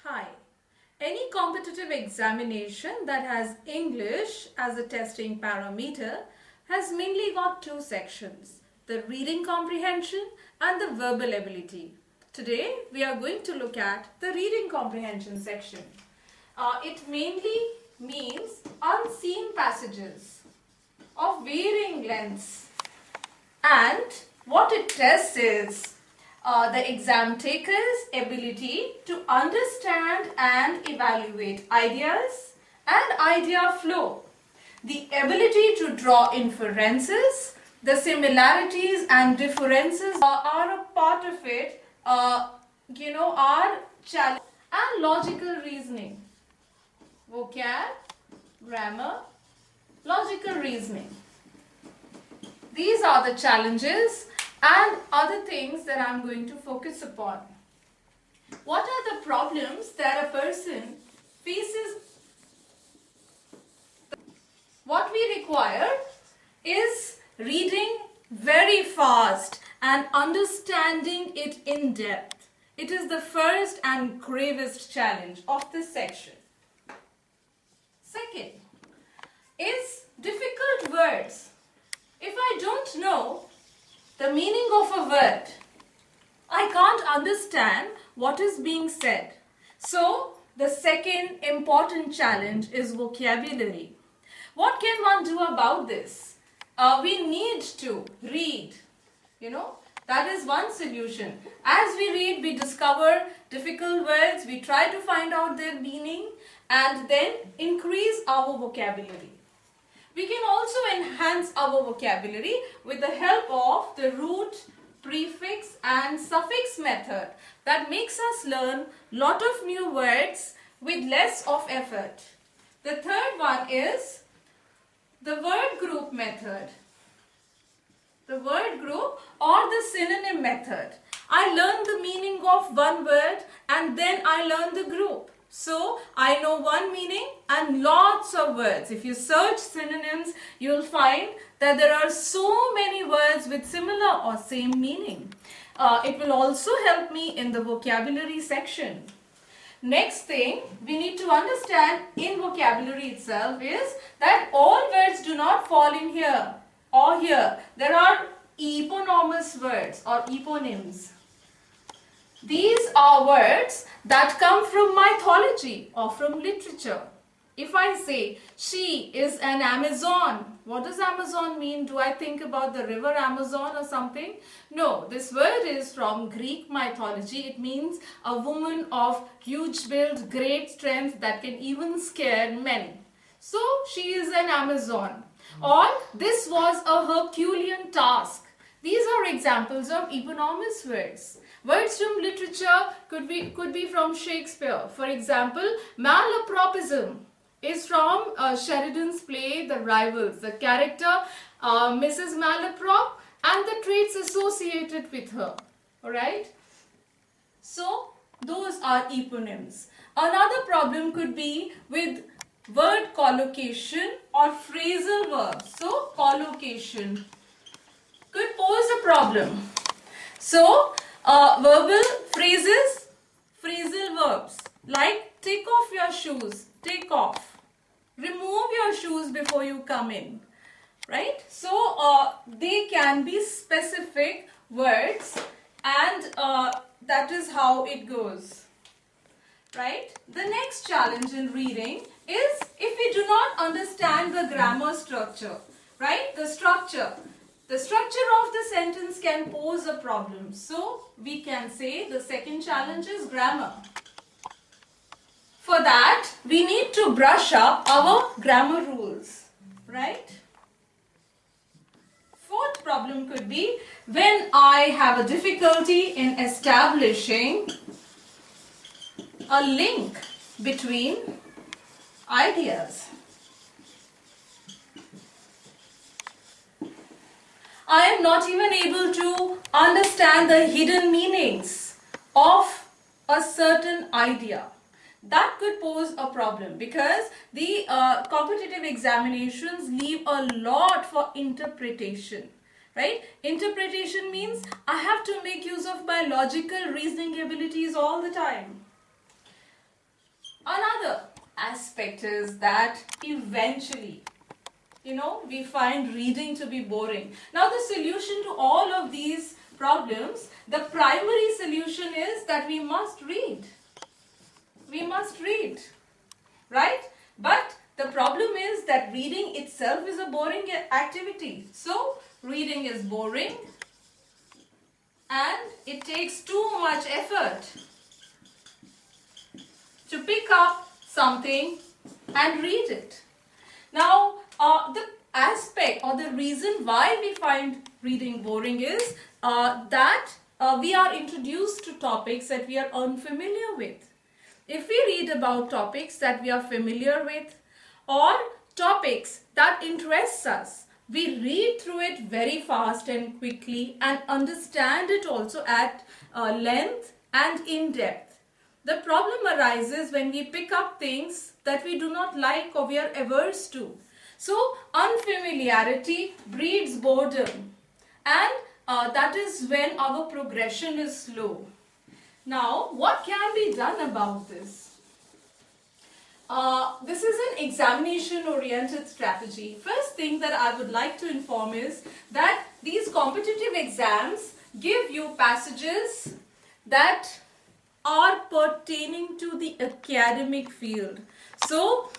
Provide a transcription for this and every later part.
Hi. Any competitive examination that has English as a testing parameter has mainly got two sections, the reading comprehension and the verbal ability. Today we are going to look at the reading comprehension section. It mainly means unseen passages of varying lengths, and what it tests is the exam taker's ability to understand and evaluate ideas and idea flow, the ability to draw inferences, the similarities and differences are a part of it, are challenge and logical reasoning, vocab, grammar, logical reasoning. These are the challenges and other things that I'm going to focus upon. What are the problems that a person faces? What we require is reading very fast and understanding it in depth. It is the first and gravest challenge of this section. Second is difficult words. If I don't know the meaning of a word, I can't understand what is being said. So, the second important challenge is vocabulary. What can one do about this? We need to read. That is one solution. As we read, we discover difficult words, we try to find out their meaning and then increase our vocabulary. We can also enhance our vocabulary with the help of the root, prefix and suffix method that makes us learn lot of new words with less of effort. The third one is the word group method. The word group or the synonym method. I learn the meaning of one word and then I learn the group. So, I know one meaning and lots of words. If you search synonyms, you'll find that there are so many words with similar or same meaning. It will also help me in the vocabulary section. Next thing we need to understand in vocabulary itself is that all words do not fall in here or here. There are eponymous words or eponyms. These are words that come from mythology or from literature. If I say, she is an Amazon, what does Amazon mean? Do I think about the river Amazon or something? No, this word is from Greek mythology. It means a woman of huge build, great strength that can even scare men. So, she is an Amazon. Or, this was a Herculean task. These are examples of eponymous words. Words from literature could be from Shakespeare. For example, malapropism is from Sheridan's play The Rivals. The character Mrs. Malaprop and the traits associated with her. Alright? So, those are eponyms. Another problem could be with word collocation or phrasal verbs. So, collocation could pose a problem. So, verbal phrases, phrasal verbs like take off your shoes, take off, remove your shoes before you come in, right? So, they can be specific words and that is how it goes, right? The next challenge in reading is if we do not understand the grammar structure, right? The structure of the sentence can pose a problem. So, we can say the second challenge is grammar. For that, we need to brush up our grammar rules, right? Fourth problem could be when I have a difficulty in establishing a link between ideas. I am not even able to understand the hidden meanings of a certain idea. That could pose a problem because the competitive examinations leave a lot for interpretation, right? Interpretation means I have to make use of my logical reasoning abilities all the time. Another aspect is that eventually, we find reading to be boring. Now, the solution to all of these problems, the primary solution is that we must read. We must read, right? But the problem is that reading itself is a boring activity. So, reading is boring and it takes too much effort to pick up something and read it. Now, the aspect or the reason why we find reading boring is that we are introduced to topics that we are unfamiliar with. If we read about topics that we are familiar with or topics that interests us, we read through it very fast and quickly and understand it also at length and in depth. The problem arises when we pick up things that we do not like or we are averse to. So, unfamiliarity breeds boredom, and that is when our progression is slow. Now, what can be done about this? This is an examination-oriented strategy. First thing that I would like to inform is that these competitive exams give you passages that are pertaining to the academic field. So,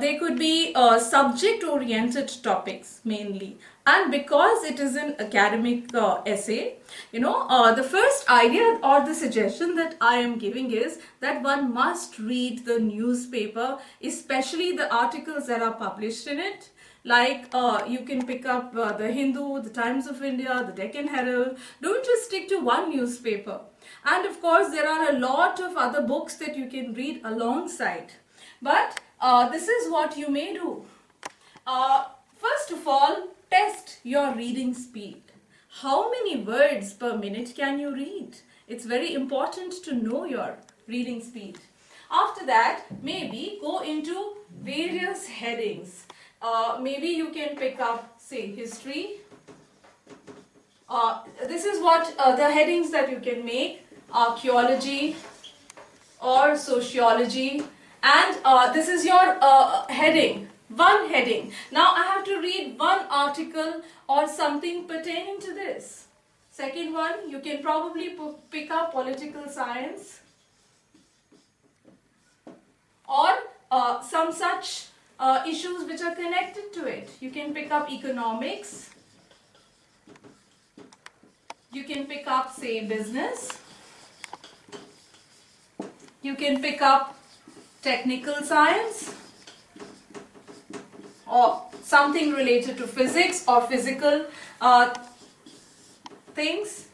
they could be subject-oriented topics mainly. And because it is an academic essay, the first idea or the suggestion that I am giving is that one must read the newspaper, especially the articles that are published in it. Like you can pick up the Hindu, the Times of India, the Deccan Herald. Don't just stick to one newspaper. And of course, there are a lot of other books that you can read alongside. But this is what you may do. First of all, test your reading speed. How many words per minute can you read? It's very important to know your reading speed. After that, maybe go into various headings. Maybe you can pick up, say, history. This is what the headings that you can make: archaeology or sociology. And this is your heading. One heading. Now I have to read one article or something pertaining to this. Second one, you can probably pick up political science or some such issues which are connected to it. You can pick up economics. You can pick up, say, business. You can pick up technical science, or something related to physics or physical things.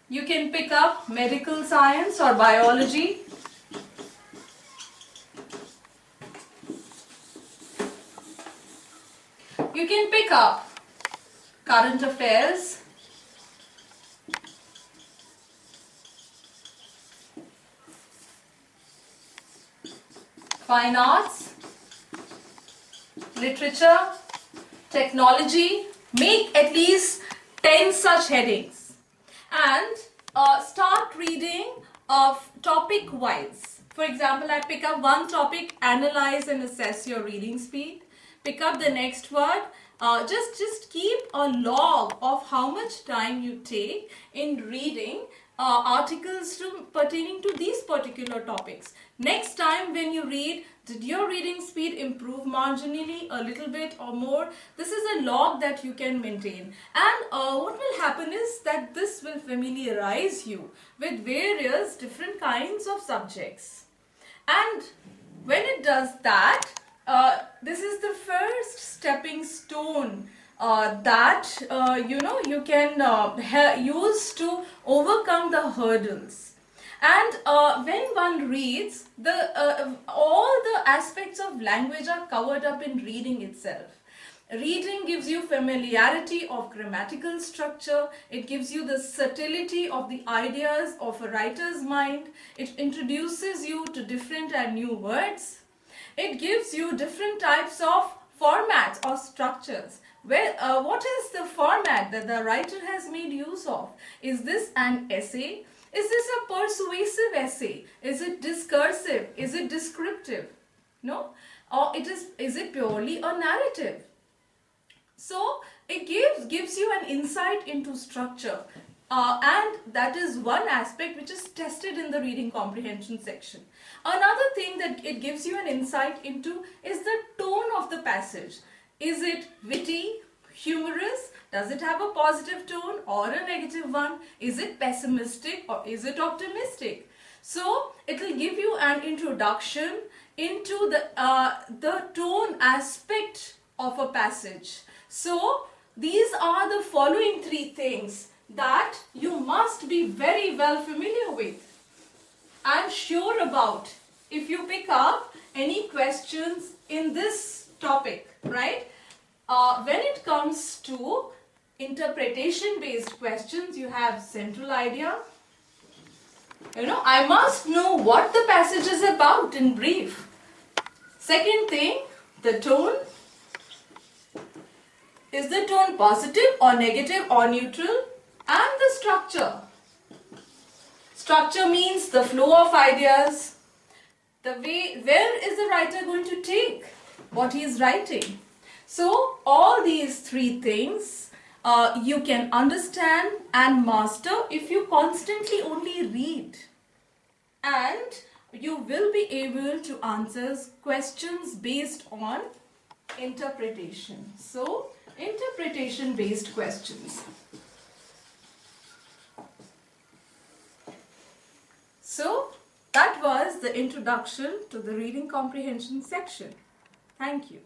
You can pick up medical science or biology. You can pick up current affairs. Fine arts, literature, technology. Make at least 10 such headings and start reading topic wise. For example, I pick up one topic, analyze and assess your reading speed. Pick up the next word. Just keep a log of how much time you take in reading articles pertaining to these particular topics. Next time when you read, did your reading speed improve marginally, a little bit or more? This is a log that you can maintain. And what will happen is that this will familiarize you with various different kinds of subjects. And when it does that, this is the first stepping stone that you can use to overcome the hurdles. And when one reads, all the aspects of language are covered up in reading itself. Reading gives you familiarity of grammatical structure. It gives you the subtlety of the ideas of a writer's mind. It introduces you to different and new words. It gives you different types of formats or structures. What is the format that the writer has made use of? Is this an essay? Is this a persuasive essay? Is it discursive? Is it descriptive? No? Or is it purely a narrative? So it gives you an insight into structure, and that is one aspect which is tested in the reading comprehension section. Another thing that it gives you an insight into is the tone of the passage. Is it witty, humorous? Does it have a positive tone or a negative one? Is it pessimistic or is it optimistic? So it will give you an introduction into the tone aspect of a passage. So these are the following three things that you must be very well familiar with and sure about if you pick up any questions in this topic, right? When it comes to interpretation based questions, you have central idea. I must know what the passage is about in brief. Second thing, the tone. Is the tone positive or negative or neutral? And the structure. Structure means the flow of ideas. The way, where is the writer going to take what he is writing? So all these three things you can understand and master if you constantly only read. And you will be able to answer questions based on interpretation. So interpretation based questions. So that was the introduction to the reading comprehension section. Thank you.